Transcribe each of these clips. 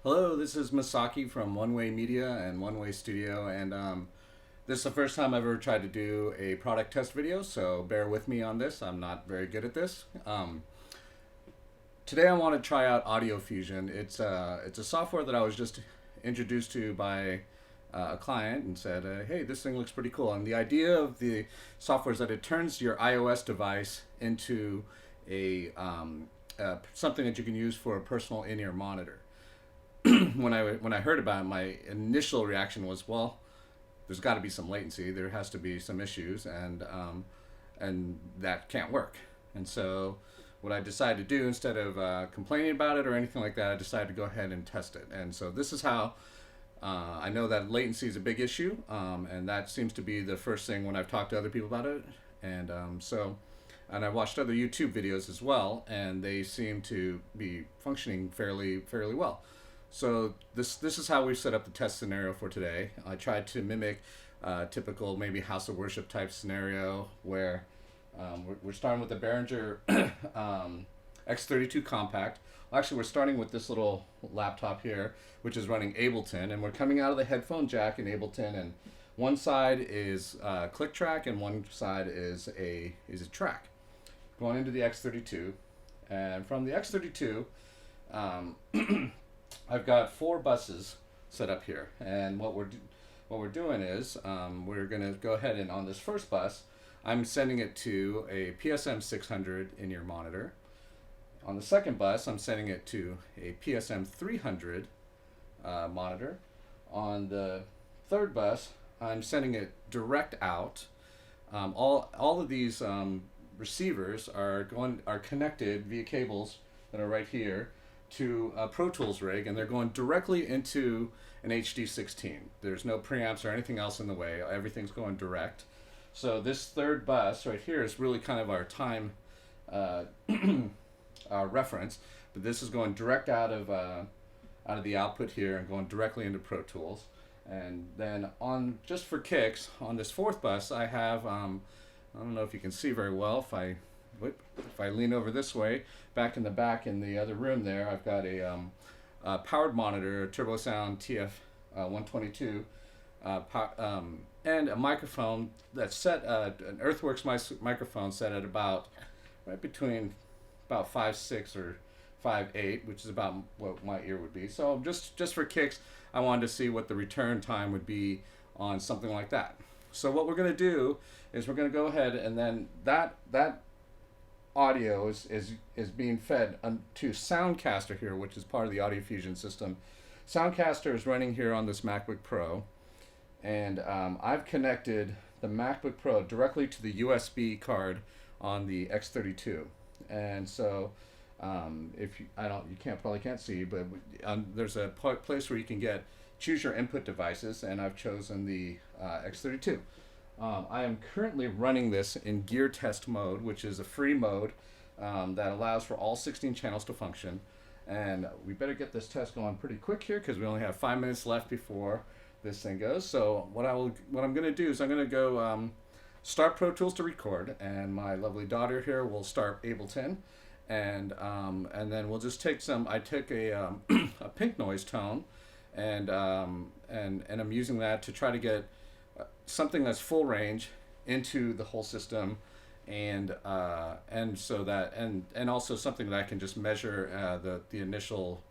Hello, this is Masaki from One Way Media and One Way Studio, and this is the first time I've ever tried to do a product test video, so bear with me on this. I'm not very good at this. Today I want to try out AudioFusion. It's a software that I was just introduced to by a client and said, hey, this thing looks pretty cool. And the idea of the software is that it turns your iOS device into something that you can use for a personal in-ear monitor. When I heard about it, my initial reaction was, well, there's got to be some latency. There has to be some issues, and that can't work. And so, what I decided to do, instead of complaining about it or anything like that, I decided to go ahead and test it. And so this is how I know that latency is a big issue, and that seems to be the first thing when I've talked to other people about it. And and I watched other YouTube videos as well, and they seem to be functioning fairly well. So this is how we set up the test scenario for today. I tried to mimic typical maybe house of worship type scenario where we're starting with the Behringer X32 compact. Well, actually, we're starting with this little laptop here, which is running Ableton, and we're coming out of the headphone jack in Ableton, and one side is click track and one side is a track. Going into the X32, and from the X32, I've got 4 buses set up here, and what we're doing is we're going to go ahead and on this first bus, I'm sending it to a PSM600 in-ear monitor. On the second bus, I'm sending it to a PSM300 monitor. On the third bus, I'm sending it direct out. All of these receivers are connected via cables that are right here to a Pro Tools rig, and they're going directly into an HD16. There's no preamps or anything else in the way. Everything's going direct. So this third bus right here is really kind of our time reference, but this is going direct out of the output here and going directly into Pro Tools. And then on, just for kicks, on this fourth bus, I have I don't know if you can see very well. If I lean over this way, back in the other room there, I've got a powered monitor, a TurboSound TF 122, and a microphone that's set, an Earthworks microphone set at about right between about 5.6 or 5.8, which is about what my ear would be. So just for kicks, I wanted to see what the return time would be on something like that. So what we're going to do is we're going to go ahead, and then that audio is being fed to Soundcaster here, which is part of the AudioFusion system. Soundcaster is running here on this MacBook Pro, and I've connected the MacBook Pro directly to the USB card on the X32. And so you probably can't see, but there's a place where you can choose your input devices, and I've chosen the X32. I am currently running this in gear test mode, which is a free mode that allows for all 16 channels to function. And we better get this test going pretty quick here because we only have 5 minutes left before this thing goes. So what I'm going to do is I'm going to go start Pro Tools to record, and my lovely daughter here will start Ableton, and then we'll just take I took a pink noise tone, and I'm using that to try to get something that's full range into the whole system, and so that and also something that I can just measure the initial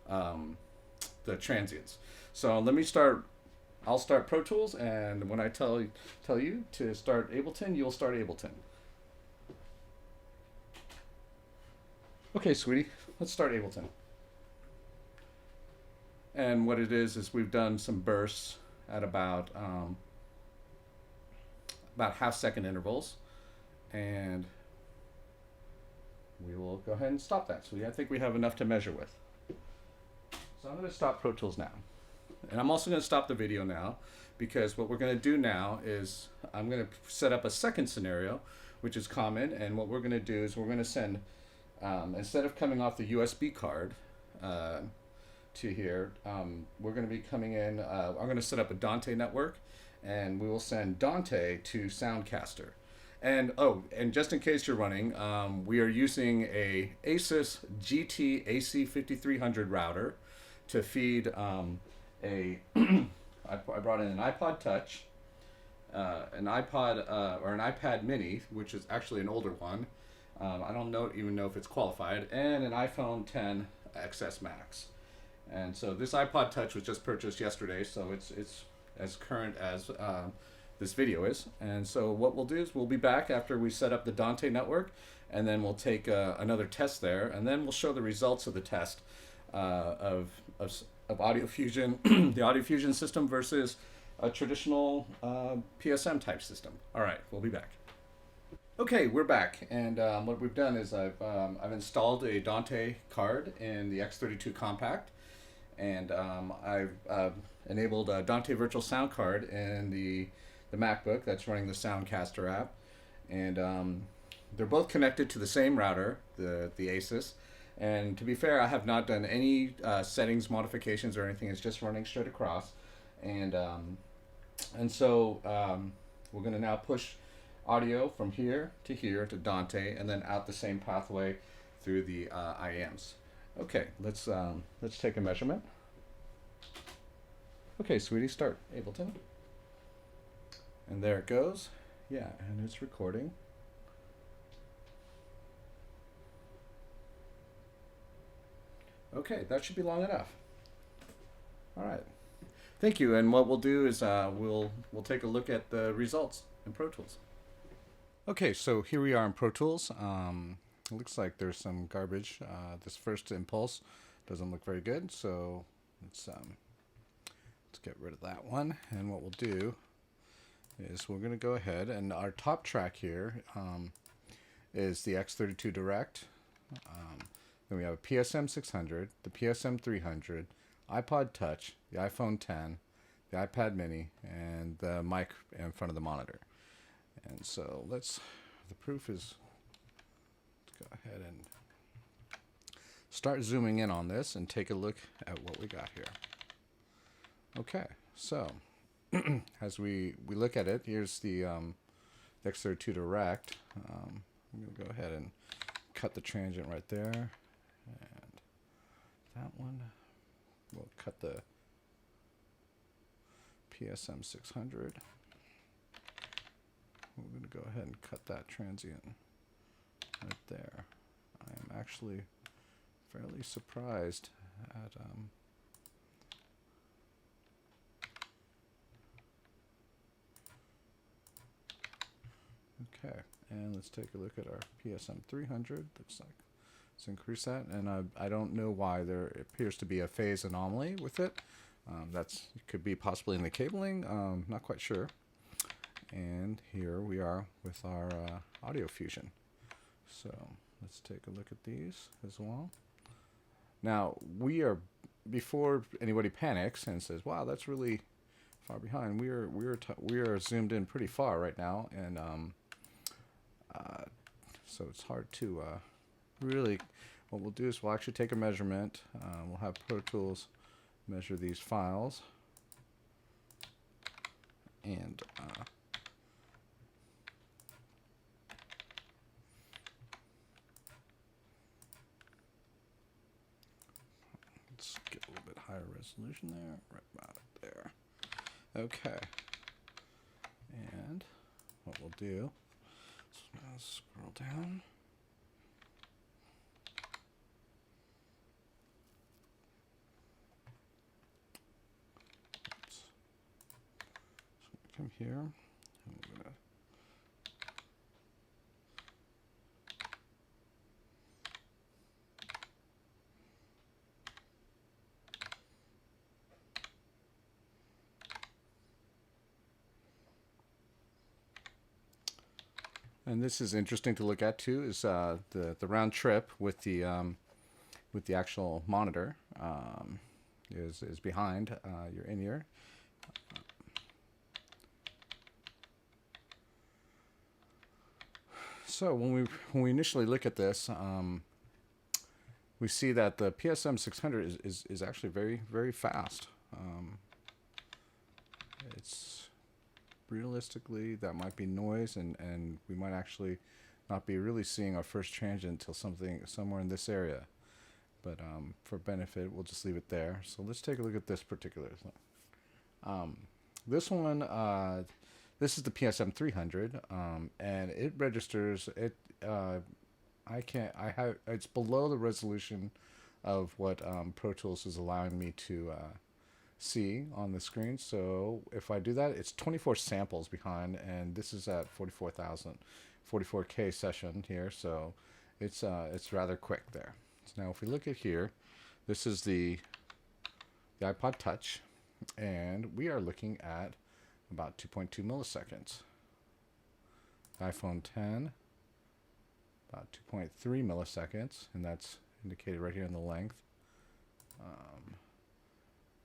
the transients. So let me start. I'll start Pro Tools, and when I tell you to start Ableton, you'll start Ableton. Okay, sweetie, let's start Ableton. And what it is we've done some bursts at about half-second intervals, and we will go ahead and stop that. So I think we have enough to measure with. So I'm going to stop Pro Tools now, and I'm also going to stop the video now, because what we're going to do now is I'm going to set up a second scenario, which is common, and what we're going to do is we're going to send, instead of coming off the USB card to here, we're going to be coming in, I'm going to set up a Dante network, and we will send Dante to Soundcaster. And just in case you're running, we are using a Asus GT AC5300 router to feed I brought in an Ipod Touch, an iPod or an iPad Mini, which is actually an older one. I don't even know if it's qualified, and an iPhone 10 XS Max. And so this iPod Touch was just purchased yesterday, so it's as current as this video is. And so what we'll do is we'll be back after we set up the Dante network, and then we'll take another test there, and then we'll show the results of the test of AudioFusion, the AudioFusion system versus a traditional PSM type system. All right, we'll be back. Okay, we're back, and what we've done is I've installed a Dante card in the X32 Compact, and I've enabled a Dante Virtual Sound Card in the MacBook that's running the Soundcaster app, and they're both connected to the same router, the Asus. And to be fair, I have not done any settings modifications or anything. It's just running straight across, and so we're going to now push audio from here to Dante, and then out the same pathway through the IMs. Okay, let's take a measurement. Okay, sweetie, start, Ableton. And there it goes. Yeah, and it's recording. Okay, that should be long enough. All right. Thank you. And what we'll do is we'll take a look at the results in Pro Tools. Okay, so here we are in Pro Tools. It looks like there's some garbage. This first impulse doesn't look very good, so let's get rid of that one. And what we'll do is we're going to go ahead, and our top track here is the X32 Direct. Then we have a PSM600, the PSM300, Ipod Touch, the iPhone 10, the iPad Mini, and the mic in front of the monitor. And so the proof is, let's go ahead and start zooming in on this and take a look at what we got here. Okay, so as we look at it, here's the X32 Direct. I'm going to go ahead and cut the transient right there. And that one, we'll cut the PSM600. We're going to go ahead and cut that transient right there. I am actually fairly surprised at okay, and let's take a look at our PSM300. Looks like let's increase that, and I don't know why there appears to be a phase anomaly with it. It could be possibly in the cabling, not quite sure. And here we are with our AudioFusion. So let's take a look at these as well. Now before anybody panics and says, "Wow, that's really far behind," we are zoomed in pretty far right now, and so it's hard to really. What we'll do is we'll actually take a measurement. We'll have Pro Tools measure these files, and let's get a little bit higher resolution there, right about there. Okay, and what we'll do is now scroll down. Come here, and we're gonna and this is interesting to look at too, is the round trip with the actual monitor is behind your in-ear. So when we initially look at this, we see that the PSM600 is actually very, very fast. It's realistically, that might be noise, and we might actually not be really seeing our first transient until somewhere in this area. but for benefit, we'll just leave it there. So let's take a look at this particular thing. This one, this is the PSM600, and it registers it. It's below the resolution of what Pro Tools is allowing me to see on the screen. So if I do that, it's 24 samples behind, and this is at 44K session here, so it's rather quick there. So now if we look at here, this is the Ipod Touch, and we are looking at about 2.2 milliseconds. iPhone 10, about 2.3 milliseconds, and that's indicated right here in the length.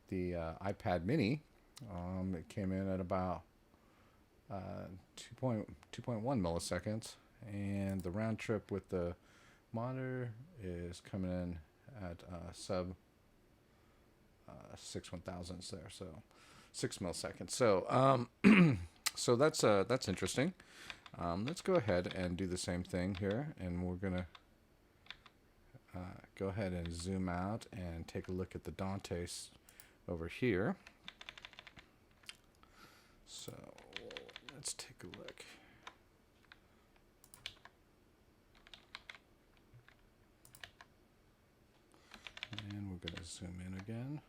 The iPad Mini, it came in at about 2.1 milliseconds, and the round trip with the monitor is coming in at sub 6/1000ths there, so 6 milliseconds. So so that's interesting. Let's go ahead and do the same thing here, and we're gonna go ahead and zoom out and take a look at the Dante over here. So let's take a look. And we're going to zoom in again.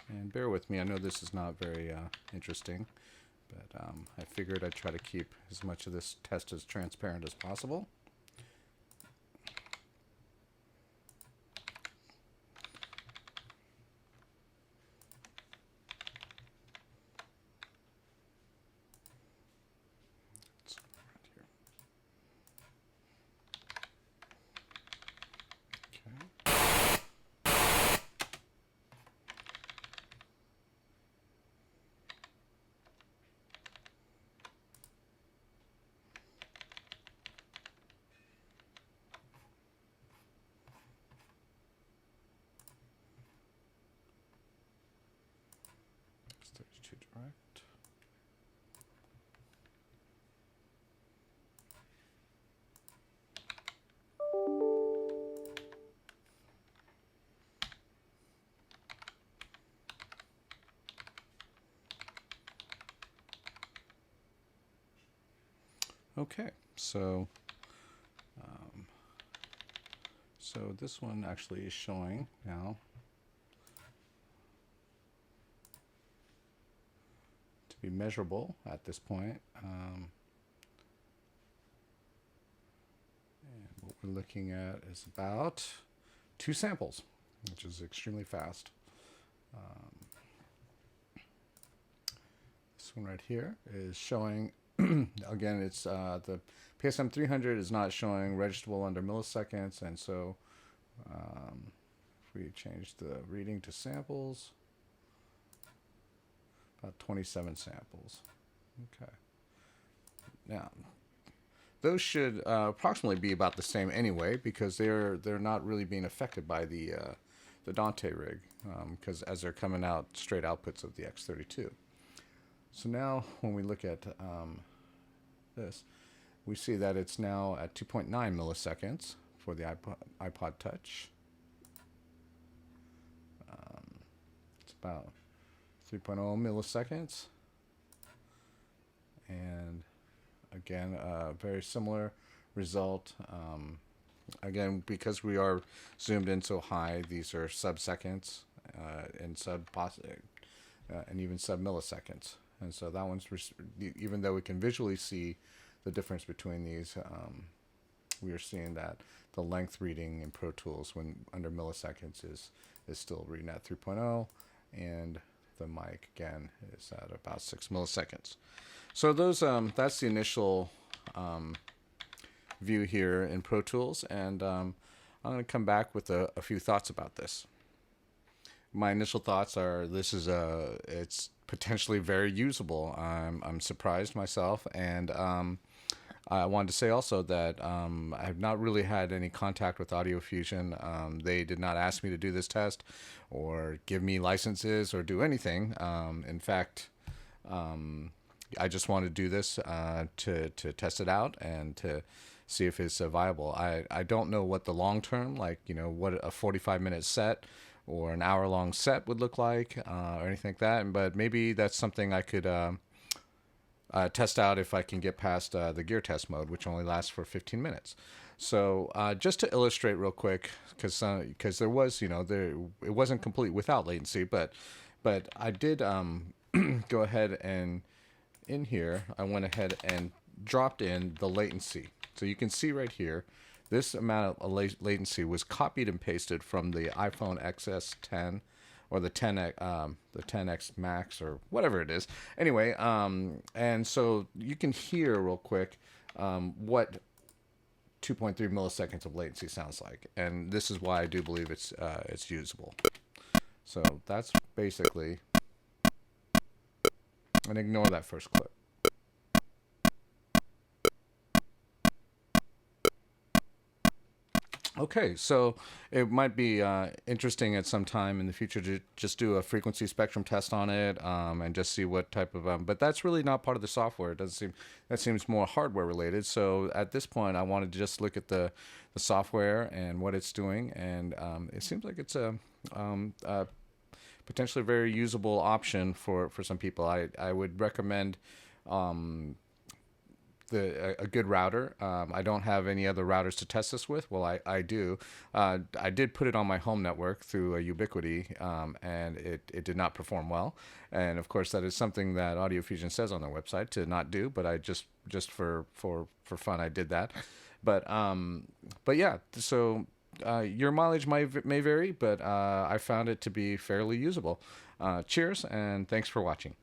And bear with me, I know this is not very interesting, but I figured I'd try to keep as much of this test as transparent as possible. Too direct. Okay, so this one actually is showing now be measurable at this point. And what we're looking at is about 2 samples, which is extremely fast. This one right here is showing, again, it's the PSM600 is not showing registerable under milliseconds, and so if we change the reading to samples, about 27 samples. Okay. Now, those should approximately be about the same anyway, because they're not really being affected by the Dante rig, because as they're coming out straight outputs of the X32. So now, when we look at this, we see that it's now at 2.9 milliseconds for the Ipod Touch. It's about 3.0 milliseconds, and again, a very similar result. Again, because we are zoomed in so high, these are sub-seconds and and even sub-milliseconds. And so that one's, even though we can visually see the difference between these, we are seeing that the length reading in Pro Tools when under milliseconds is still reading at 3.0, and the mic again is at about 6 milliseconds. So those that's the initial view here in Pro Tools, and I'm going to come back with a few thoughts about this. My initial thoughts are this is it's potentially very usable. I'm surprised myself, and I wanted to say also that I have not really had any contact with AudioFusion. They did not ask me to do this test or give me licenses or do anything. In fact, I just want to do this to test it out and to see if it's viable. I don't know what the long term, like, you know, what a 45-minute set or an hour-long set would look like, or anything like that. But maybe that's something I could test out if I can get past the gear test mode, which only lasts for 15 minutes. So just to illustrate real quick, because there was, you know, it wasn't complete without latency, but I did go ahead and in here I went ahead and dropped in the latency. So you can see right here, this amount of latency was copied and pasted from the iPhone XS10 or the 10X Max or whatever it is. Anyway, and so you can hear real quick what 2.3 milliseconds of latency sounds like, and this is why I do believe it's usable. So that's basically, and ignore that first clip. Okay, so it might be interesting at some time in the future to just do a frequency spectrum test on it, and just see what type of. But that's really not part of the software. It doesn't seem, that seems more hardware related. So at this point, I wanted to just look at the software and what it's doing, and it seems like it's a potentially very usable option for some people. I would recommend. A good router. I don't have any other routers to test this with. Well, I do. I did put it on my home network through a Ubiquity, and it did not perform well. And of course, that is something that AudioFusion says on their website to not do. But I just for fun, I did that. But yeah. So your mileage may vary, but I found it to be fairly usable. Cheers, and thanks for watching.